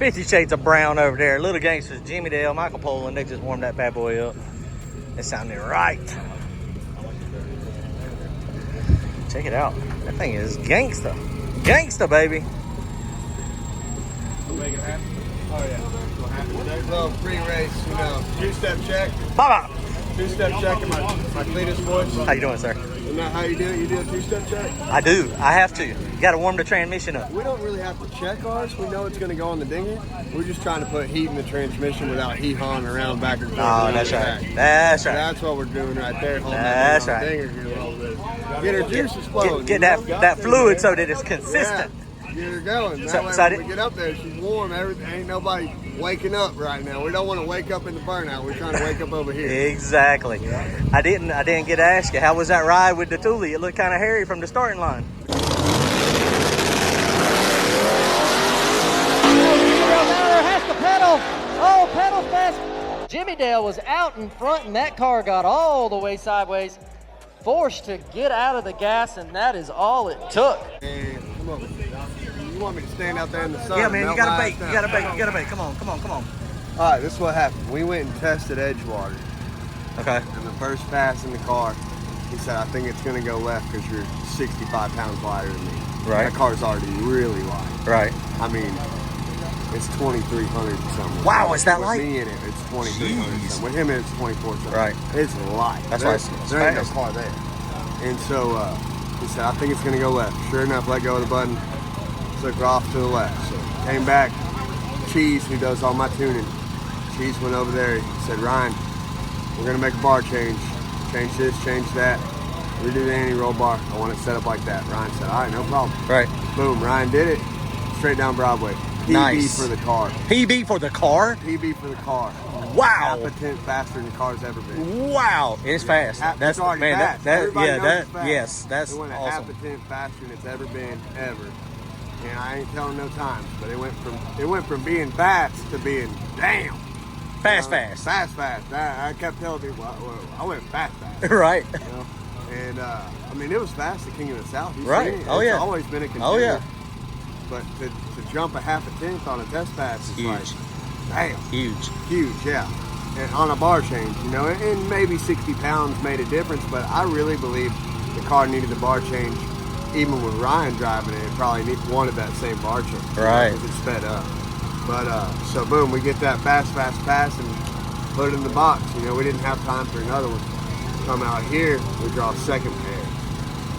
50 Shades of Brown over there. Little Gangsters, Jimmy Dale, Michael Poland. They just warmed that bad boy up. It sounded right. Check it out. That thing is gangsta. Gangsta, baby. Make it happen. Oh, yeah. Little pre-race, you know, two-step check. Bye-bye. Two-step check in my Cletus voice. How you doing, sir? Isn't that how you do it? You do a two-step check? I do. I have to. You got to warm the transmission up. We don't really have to check ours. We know it's going to go on the dinger. We're just trying to put heat in the transmission without hee-hawing around back and forth. Oh, that's right. That's right. That's what we're doing right there. That's right. right. Dinger here a little bit. Get her juices flowing. Get that fluid so that it's consistent. Yeah. Get her going. So That way when we get up there, she's warm. Everything, ain't nobody waking up right now. We don't want to wake up in the burnout. We're trying to wake up over here. Exactly. Yeah. I didn't get to ask you, how was that ride with the Tolley? It looked kind of hairy from the starting line. Has to pedal. Oh, pedal fast. Jimmy Dale was out in front, and that car got all the way sideways, forced to get out of the gas, and that is all it took. Hey, come on. You want me to stand out there in the sun? Yeah, man, you gotta bake. You gotta bake. You gotta bake. Come on. All right, this is what happened. We went and tested Edgewater. Okay. And the first pass in the car, he said, I think it's gonna go left because you're 65 pounds lighter than me. Right. That car's already really light. Right. I mean, it's 2,300 something. Wow, is that light? With me in it, it's 2,300 something. With him in it, it's 24 something. Right. It's light. That's why it's there ain't no fast. car there. And so he said, I think it's gonna go left. Sure enough, let go of the button. Took her off to the left. So came back. Cheese, who does all my tuning, Cheese went over there. He said, Ryan, we're gonna make a bar change. Change this, change that. Redo the anti-roll bar. I want it set up like that. Ryan said, all right, no problem. Right. Boom, Ryan did it. Straight down Broadway. PB Nice. for the car. PB for the car? PB for the car. Wow. Half a tenth faster than the car's ever been. Wow. It's fast. That's already fast. Yes, that's it went awesome. half a tenth faster than it's ever been, ever. And I ain't telling no times, but it went from being fast to being damn. Fast. Fast. I kept telling people, I went fast. Right. You know? And I mean, it was fast, the King of the South. You've right. seen it. Oh it's yeah. always been a contender. Oh yeah. But to jump a half a tenth on a test pass is huge. Like, damn. Huge, yeah. And on a bar change, you know, and maybe 60 pounds made a difference, but I really believe the car needed the bar change. Even with Ryan driving it probably wanted that same bar change. Right. Because it sped up. But, so boom, we get that fast pass and put it in the box. You know, we didn't have time for another one. Come out here, we draw second pair.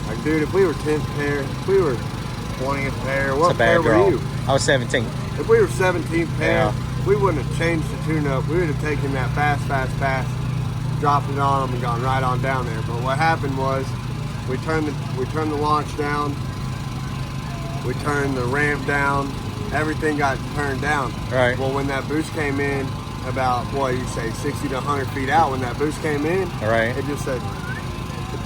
Like, dude, if we were 10th pair, if we were 20th pair, what pair were you? I was 17. If we were 17th pair, we wouldn't have changed the tune-up. We would have taken that fast pass, dropped it on them, and gone right on down there. But what happened was, we turned the launch down, we turned the ramp down, everything got turned down. Right. Well, when that boost came in, about, what you say, 60 to 100 feet out, when that boost came in, right. It just said,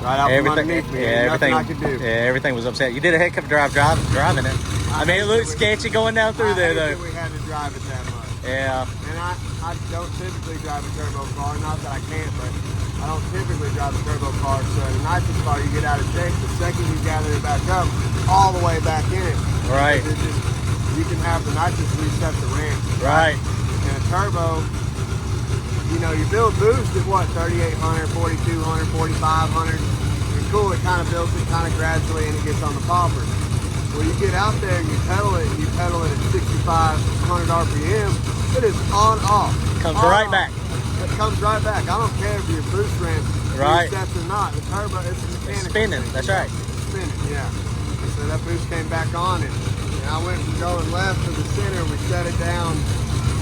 right out from underneath me, nothing I could do. Yeah, everything was upset. You did a heck of a driving it. I mean, it looked sketchy going down through there, though. We had to drive it that much. Yeah. And I don't typically drive a turbo car, not that I can't, but I don't typically drive a turbo car. So in a nitrous car, you get out of shape. The second you gather it back up, all the way back in it. Right. You can have the nitrous reset the ramp. Right. And a turbo, you know, you build boost at what, 3,800, 4,200, 4,500. It's cool, it kind of builds it kind of gradually and it gets on the popper. Well, you get out there and you pedal it at 6,500 RPM, it is on off. Comes right back. It comes right back. I don't care if your boost ramp resets or not. The turbo, it's mechanical. Spinning, that's right. It's spinning, yeah. So that boost came back on and I went from going left to the center, we set it down,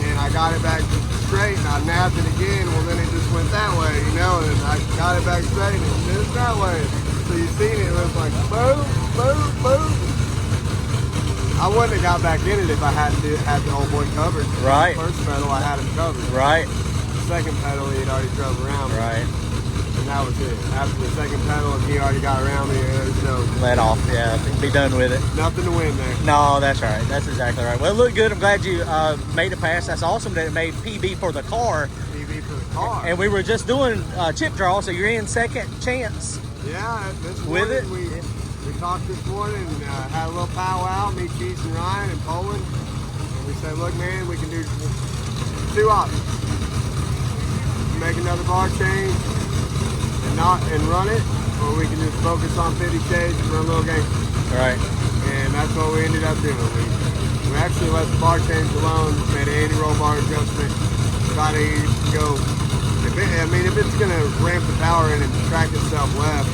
and I got it back straight, and I nabbed it again. Well, then it just went that way, you know, and I got it back straight, and it moved that way. So you seen it was like boom, boom, boom. I wouldn't have got back in it if I hadn't had the old boy covered. Right. The first pedal, I had him covered. Right. The second pedal, he had already drove around me. Right. And that was it. After the second pedal, and he already got around me, there's no... Let off, yeah. Be done with it. Nothing to win there. No, that's right. That's exactly right. Well, it looked good. I'm glad you made it pass. That's awesome that it made PB for the car. PB for the car. And we were just doing chip draw, so you're in second chance. Yeah, this with morning it. We talked this morning and had a little powwow, me, Cheese, and Ryan, and Poland. And we say, look, man, we can do 2 options. Make another bar change and run it, or we can just focus on 50 shades and run Little Gangster. Right. And that's what we ended up doing. We actually let the bar change alone, made an anti-roll bar adjustment, try to go. If it's gonna ramp the power in and track itself left,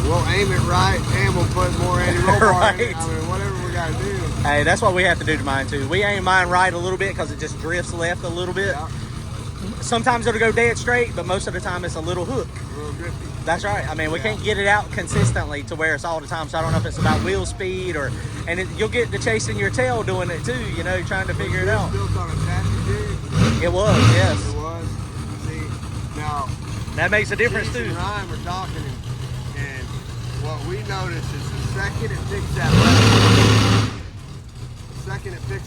we'll aim it right and we'll put more anti-roll bar Right. in it. Whatever we gotta do. Hey, that's what we have to do to mine too. We aim mine right a little bit because it just drifts left a little bit. Yeah. Sometimes it'll go dead straight, but most of the time it's a little hook. A little drifty. That's right. We can't get it out consistently to where it's all the time. So I don't know if it's about wheel speed you'll get to chasing your tail doing it too. Trying to figure it out. Built on a chassis jig. It was, yes. It was. See, now That makes a difference Keith too. and Ryan were talking, and what we noticed is the second it picks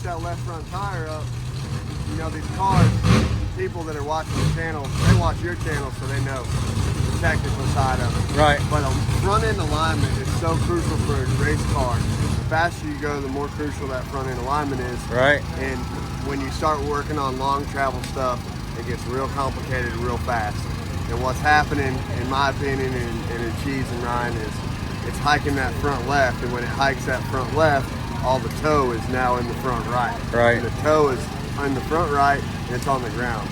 that left front tire up, these cars, people that are watching the channel, they watch your channel, so they know the technical side of it. Right. But a front end alignment is so crucial for a race car. The faster you go, the more crucial that front end alignment is. Right. And when you start working on long travel stuff, it gets real complicated real fast. And what's happening, in my opinion, and in Cheese and Ryan, is it's hiking that front left, and when it hikes that front left, all the toe is now in the front right. Right. And the toe is in the front right, and it's on the ground.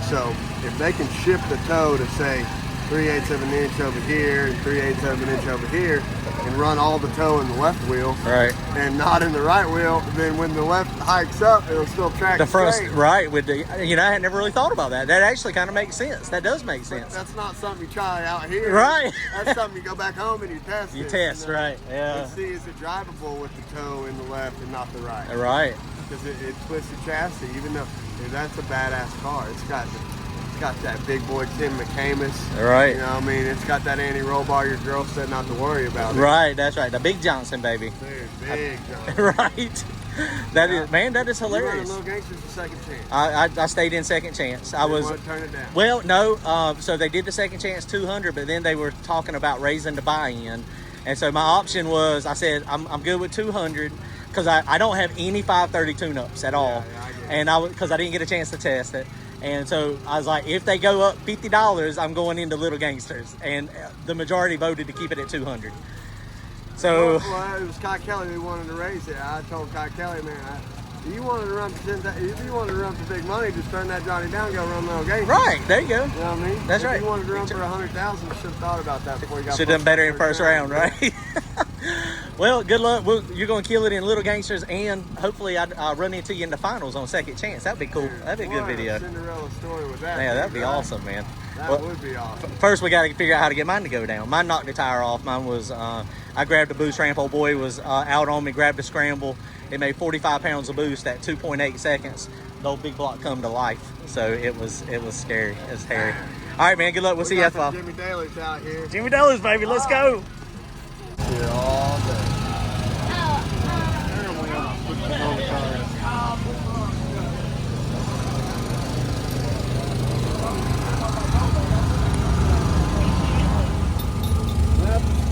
So if they can shift the toe to, say, 3/8 of an inch over here and 3/8 of an inch over here, and run all the toe in the left wheel, Right. and not in the right wheel, then when the left hikes up, it'll still track The front, straight. right? With the, I had never really thought about that. That actually kind of makes sense. That does make sense. That's not something you try out here. Right. That's something you go back home and you test. You it, test, right? Yeah. And see, is it drivable with the toe in the left and not the right? Right. Because it twists the chassis, even though that's a badass car. It's got that big boy Tim McCamus. Right. It's got that anti-roll bar your girl said not to worry about it. Right. That's right. The Big Johnson, baby. Dude, big John. Right. That is hilarious. Little Gangster's the second chance. I stayed in second chance. I was. Want to turn it down. Well, no. So they did the second chance 200, but then they were talking about raising the buy-in, and so my option was, I said I'm good with 200 because I don't have any 530 tune-ups at all, Yeah, I get it. and because I didn't get a chance to test it. And so I was like, if they go up $50, I'm going into Little Gangsters. And the majority voted to keep it at 200. So, well, it was Kai Kelly who wanted to raise it. I told Kai Kelly, man, if you wanted to run for big money, just turn that Johnny down and go run Little Gangsters. right, there you go. You know what I mean? That's if right. you wanted to run for 100,000, you should have thought about that before you got. Should have done better in first round, right? Well, good luck. You're going to kill it in Little Gangsters, and hopefully I'll run into you in the finals on second chance. That'd be cool. That'd be a good video. Cinderella story with that. Yeah, that'd be right? awesome, man. That would be awesome. First, we got to figure out how to get mine to go down. Mine knocked the tire off. Mine was, I grabbed a boost ramp. Old boy was out on me, grabbed the scramble. It made 45 pounds of boost at 2.8 seconds. The old big block come to life. So it was scary. It was hairy. All right, man. Good luck. We'll see you at the fall. Jimmy Daly's out here. Jimmy Dellers, baby. Let's go. Here all day.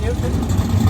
Yep.